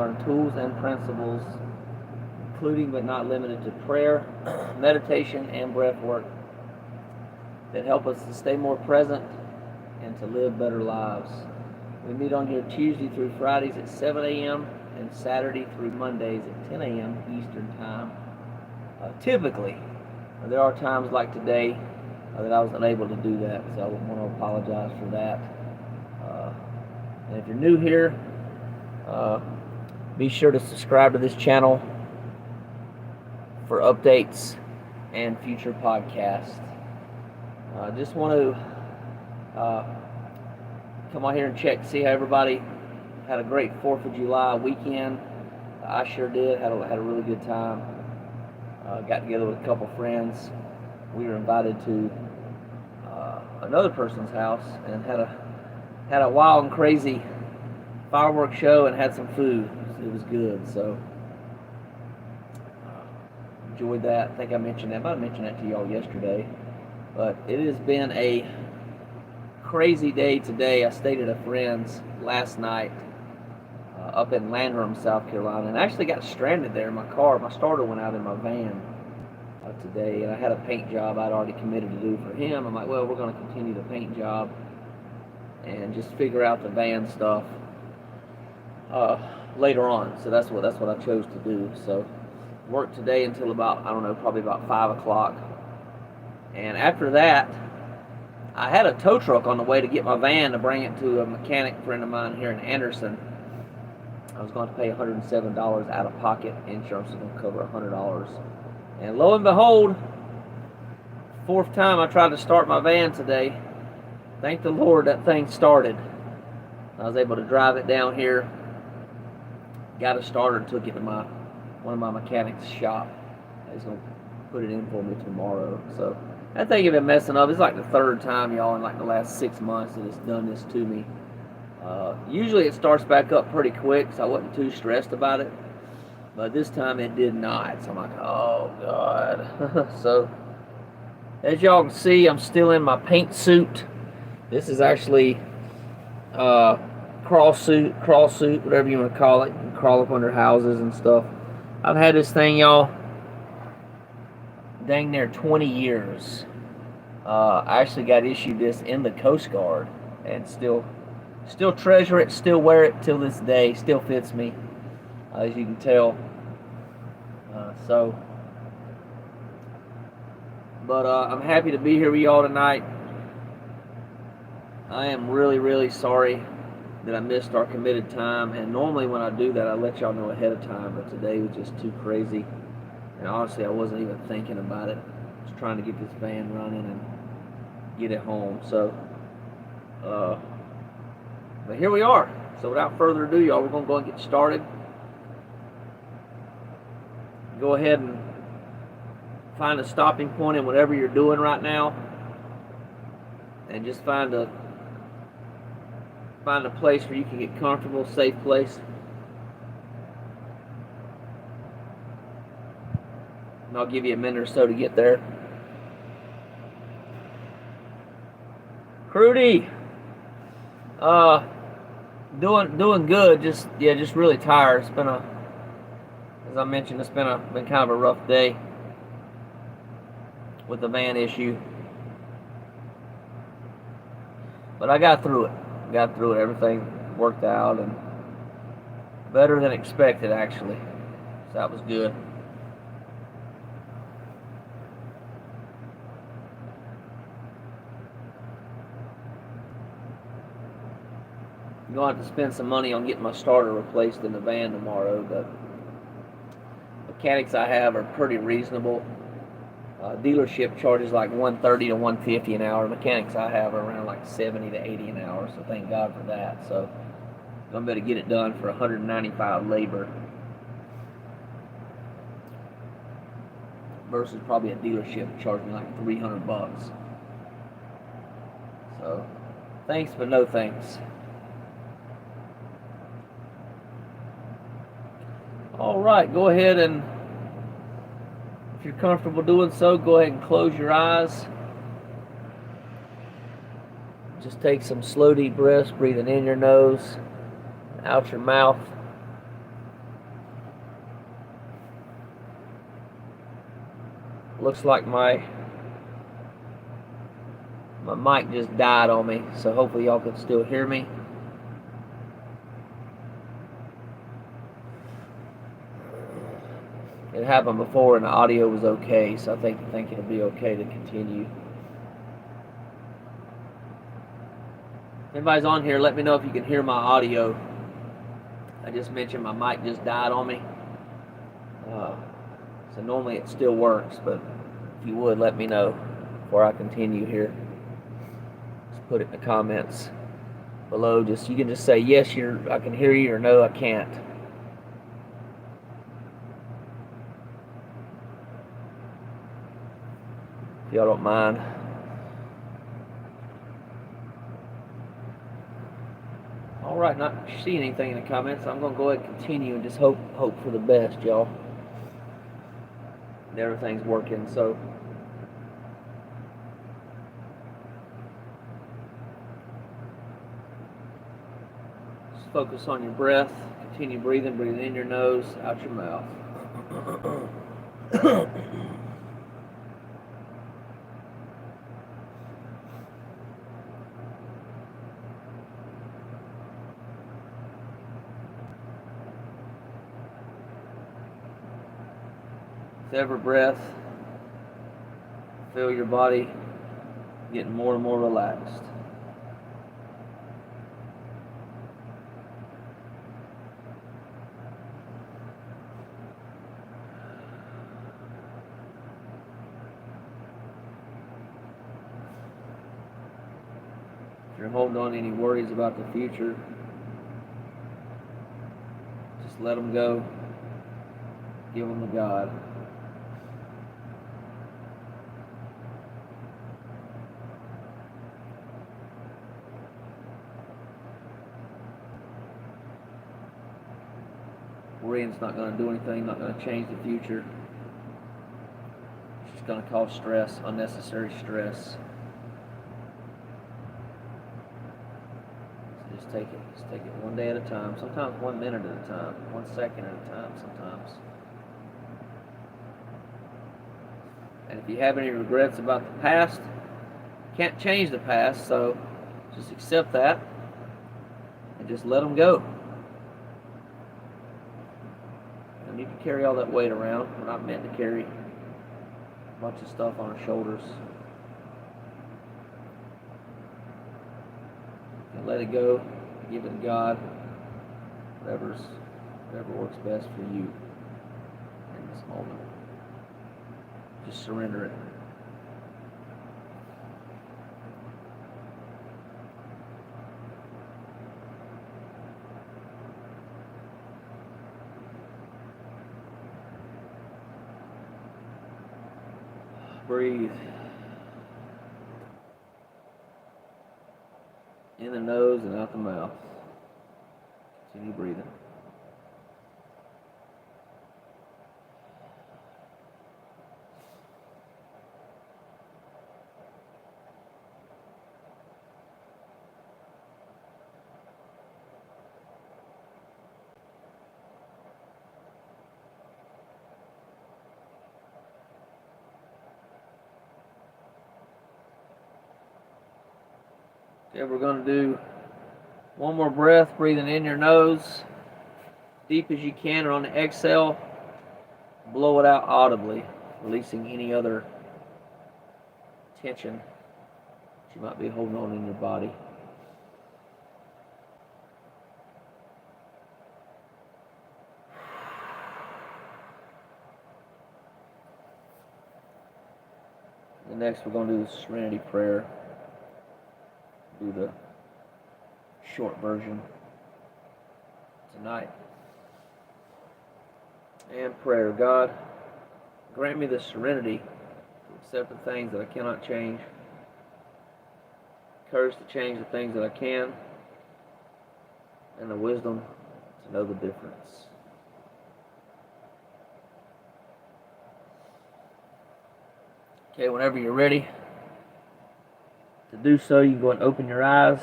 learn tools and principles, including but not limited to prayer, meditation, and breath work that help us to stay more present and to live better lives. We meet on here Tuesday through Fridays at 7 a.m. and Saturday through Mondays at 10 a.m. Eastern Time. Typically, there are times like today that I was unable to do that, so I want to apologize for that. And if you're new here, be sure to subscribe to this channel for updates and future podcasts. I just want to come on here and check, see how everybody had a great 4th of July weekend. I sure did, had a really good time. Got together with a couple friends. We were invited to another person's house and had a wild and crazy fireworks show and had some food. It was good, so enjoyed that. I think I mentioned that. I might have mentioned that to y'all yesterday. But it has been a crazy day today. I stayed at a friend's last night up in Landrum, South Carolina, and I actually got stranded there in my car. My starter went out in my van today, and I had a paint job I'd already committed to do for him. I'm like, well, we're going to continue the paint job and just figure out the van stuff later on. So that's what I chose to do. So worked today until about, I don't know, probably about 5 o'clock. And after that, I had a tow truck on the way to get my van to bring it to a mechanic friend of mine here in Anderson. I was going to pay $107 out of pocket. Insurance was going to cover $100. And lo and behold, 4th time I tried to start my van today. Thank the Lord that thing started. I was able to drive it down here, got a starter, and took it to one of my mechanics' shop. He's going to put it in for me tomorrow. So that thing had been messing up. It's like the 3rd time, y'all, in like the last 6 months that it's done this to me. Usually it starts back up pretty quick, so I wasn't too stressed about it. But this time it did not. So I'm like, oh, God. So as y'all can see, I'm still in my paint suit. This is actually crawl suit, whatever you want to call it. You can crawl up under houses and stuff. I've had this thing, y'all, dang near 20 years. I actually got issued this in the Coast Guard and still treasure it, still wear it till this day. Still fits me, as you can tell. But I'm happy to be here with y'all tonight. I am really, really sorry that I missed our committed time, and normally when I do that, I let y'all know ahead of time, but today was just too crazy, and honestly, I wasn't even thinking about it. I was trying to get this van running and get it home, so, but here we are. So without further ado, y'all, we're going to go and get started. Go ahead and find a stopping point in whatever you're doing right now, and just find a place where you can get comfortable, safe place. And I'll give you a minute or so to get there. Crudy, doing good. Just really tired. It's been as I mentioned, it's been kind of a rough day with the van issue, but I got through it. Everything worked out, and better than expected, actually. So that was good. I'm going to have to spend some money on getting my starter replaced in the van tomorrow. The mechanics I have are pretty reasonable. Dealership charges like $130 to $150 an hour. Mechanics I have are around like $70 to $80 an hour, so thank God for that. So I'm going to be able to get it done for $195 labor versus probably a dealership that charged me like $300. So thanks, but no thanks. All right, go ahead and, if you're comfortable doing so, go ahead and close your eyes. Just take some slow, deep breaths, breathing in your nose, out your mouth. looks like my mic just died on me, so hopefully y'all can still hear me. It happened before and the audio was okay, so I think it'll be okay to continue. If anybody's on here, let me know if you can hear my audio. I just mentioned my mic just died on me. So normally it still works, but if you would, let me know before I continue here. Just put it in the comments below. You can just say yes, I can hear you, or no, I can't. If y'all don't mind. All right, not seeing anything in the comments. I'm gonna go ahead and continue and just hope for the best, y'all. And everything's working. So just focus on your breath. Continue breathing. Breathe in your nose, out your mouth. With every breath, feel your body getting more and more relaxed. If you're holding on to any worries about the future, just let them go. Give them to God. Worrying's not going to do anything, not going to change the future. It's just going to cause stress, unnecessary stress. So just take it one day at a time, sometimes 1 minute at a time, 1 second at a time sometimes. And if you have any regrets about the past, you can't change the past, so just accept that and just let them go. You don't need to carry all that weight around. We're not meant to carry a bunch of stuff on our shoulders. And let it go, give it to God, whatever works best for you in this moment. Just surrender it. Breathe in the nose and out the mouth. Continue breathing. Okay, we're going to do one more breath, breathing in your nose, deep as you can, and on the exhale, blow it out audibly, releasing any other tension that you might be holding on in your body. And next, we're going to do the Serenity Prayer. Do the short version tonight. And prayer. God, grant me the serenity to accept the things that I cannot change, courage to change the things that I can, and the wisdom to know the difference. Okay, whenever you're ready to do so, you can go and open your eyes.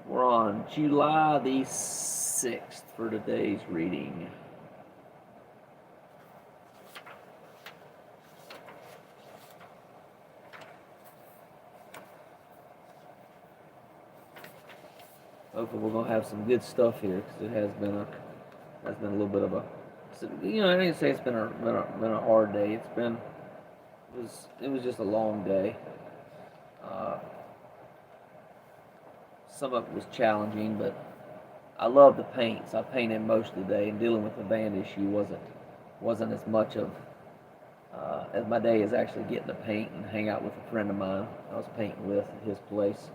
We're on July the 6th for today's reading. hopefully we're gonna have some good stuff here, because it has been a little bit of a, I didn't say it's been a hard day. It was just a long day. Uh, some of it was challenging, but I love the paint, so I painted most of the day, and dealing with the band issue wasn't as much of as my day as actually getting to paint and hang out with a friend of mine I was painting with at his place.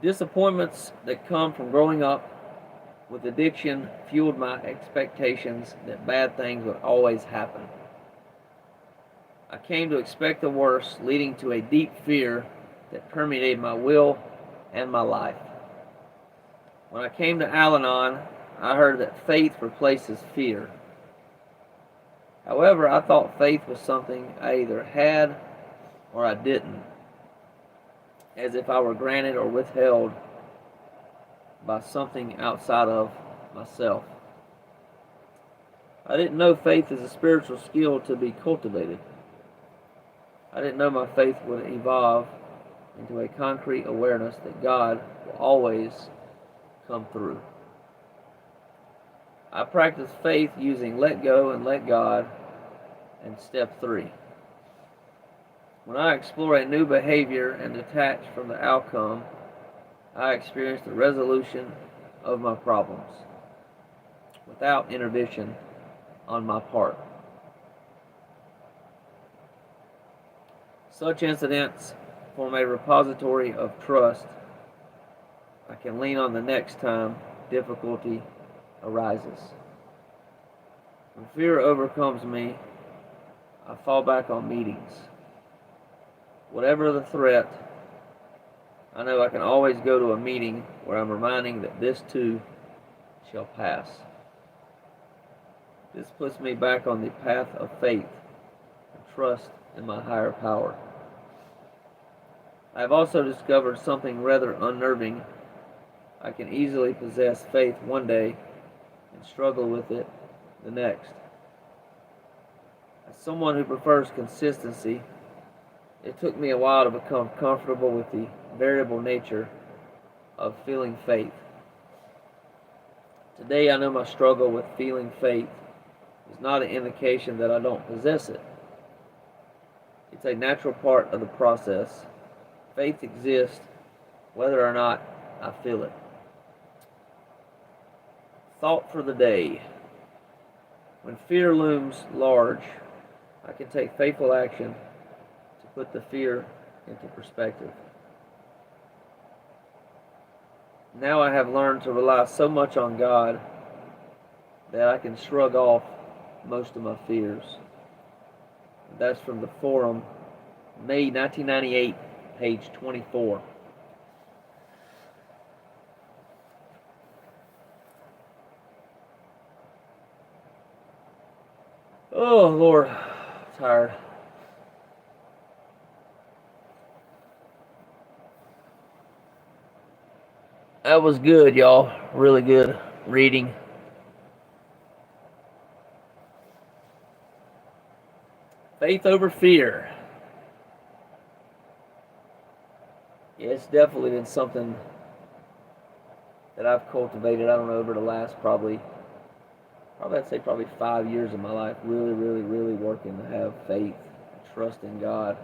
Disappointments that come from growing up with addiction fueled my expectations that bad things would always happen. I came to expect the worst, leading to a deep fear that permeated my will and my life. When I came to Al-Anon, I heard that faith replaces fear. However, I thought faith was something I either had or I didn't, as if I were granted or withheld by something outside of myself. I didn't know faith is a spiritual skill to be cultivated. I didn't know my faith would evolve into a concrete awareness that God will always come through. I practice faith using let go and let God and step 3. When I explore a new behavior and detach from the outcome, I experience the resolution of my problems without intervention on my part. Such incidents form a repository of trust I can lean on the next time difficulty arises. When fear overcomes me, I fall back on meetings. Whatever the threat, I know I can always go to a meeting where I'm reminding that this too shall pass. This puts me back on the path of faith and trust in my higher power. I have also discovered something rather unnerving. I can easily possess faith one day and struggle with it the next. As someone who prefers consistency, it took me a while to become comfortable with the variable nature of feeling faith. Today I know my struggle with feeling faith is not an indication that I don't possess it. It's a natural part of the process. Faith exists whether or not I feel it. Thought for the day. When fear looms large, I can take faithful action to put the fear into perspective. Now I have learned to rely so much on God that I can shrug off most of my fears. That's from the forum, May 1998, page 24. Oh, Lord, I'm tired. That was good, y'all. Really good reading. Faith over fear. Yeah, it's definitely been something that I've cultivated, I don't know, over the last probably I'd say probably 5 years of my life, really, really, really working to have faith, trust in God,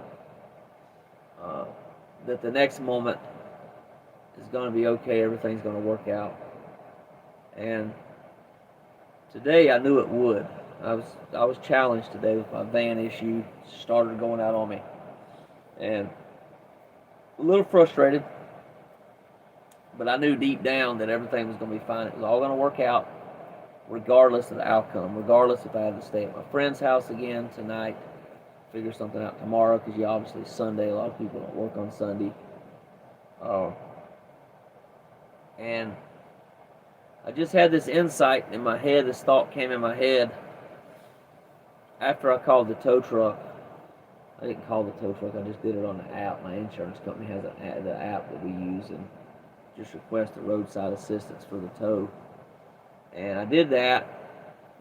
that the next moment is going to be okay, everything's going to work out. And today I knew it would. I was challenged today with my van issue, started going out on me, and a little frustrated, but I knew deep down that everything was going to be fine. It was all going to work out, regardless of the outcome, regardless if I had to stay at my friend's house again tonight, figure something out tomorrow, because obviously Sunday, a lot of people don't work on Sunday. And I just had this insight in my head, this thought came in my head after I called the tow truck. I didn't call the tow truck, I just did it on the app. My insurance company has the app that we use, and just request a roadside assistance for the tow. And I did that.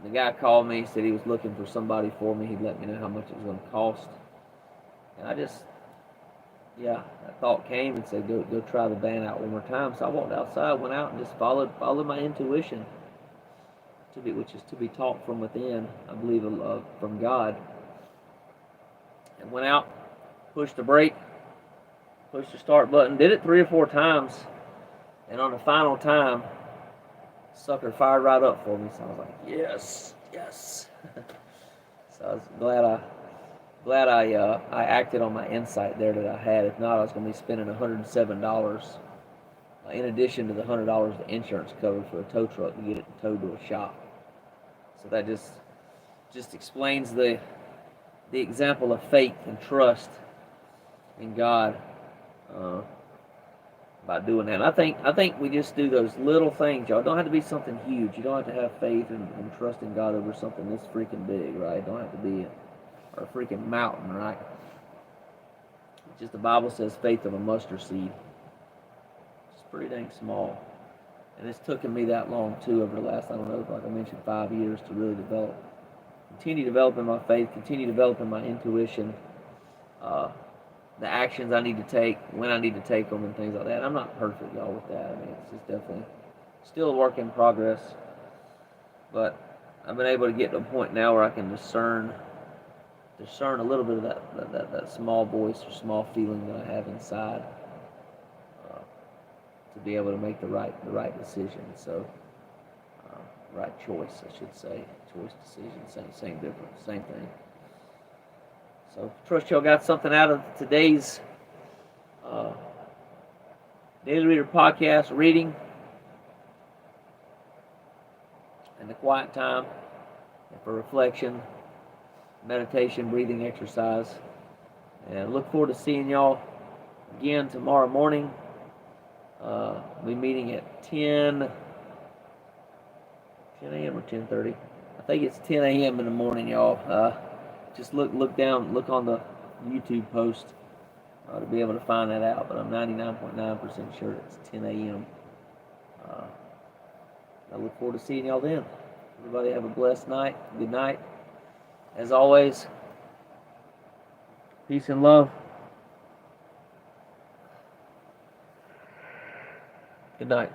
The guy called me, said he was looking for somebody for me. He'd let me know how much it was going to cost. And I just yeah, that thought came and said, go try the van out one more time. So I walked outside, went out, and just followed my intuition, which is to be taught from within. I believe from God, and went out, pushed the brake, pushed the start button, did it 3 or 4 times, and on the final time, sucker fired right up for me. So I was like, yes, yes. So I was glad I acted on my insight there that I had. If not, I was going to be spending $107 in addition to the $100 the insurance covered for a tow truck to get it towed to a shop. So that just explains the example of faith and trust in God by doing that. And I think we just do those little things, y'all. It don't have to be something huge. You don't have to have faith and trust in God over something this freaking big, right? It don't have to be a freaking mountain, right? It's just the Bible says faith of a mustard seed. It's pretty dang small. And it's taken me that long too over the last, I don't know, like I mentioned, 5 years to really continue developing my faith, continue developing my intuition, the actions I need to take, when I need to take them, and things like that. I'm not perfect, y'all, with that. I mean, it's just definitely still a work in progress. But I've been able to get to a point now where I can discern a little bit of that small voice or small feeling that I have inside to be able to make the right decision. So, right choice, I should say. Choice, decision, same difference, same thing. So, trust y'all got something out of today's Daily Reader podcast reading and the quiet time and for reflection, meditation, breathing exercise. And I look forward to seeing y'all again tomorrow morning. We'll be meeting at 10 a.m. or 10:30. I think it's 10 a.m. in the morning, y'all. Just look on the YouTube post to be able to find that out. But I'm 99.9% sure it's 10 a.m. I look forward to seeing y'all then. Everybody have a blessed night. Good night. As always, peace and love. Good night.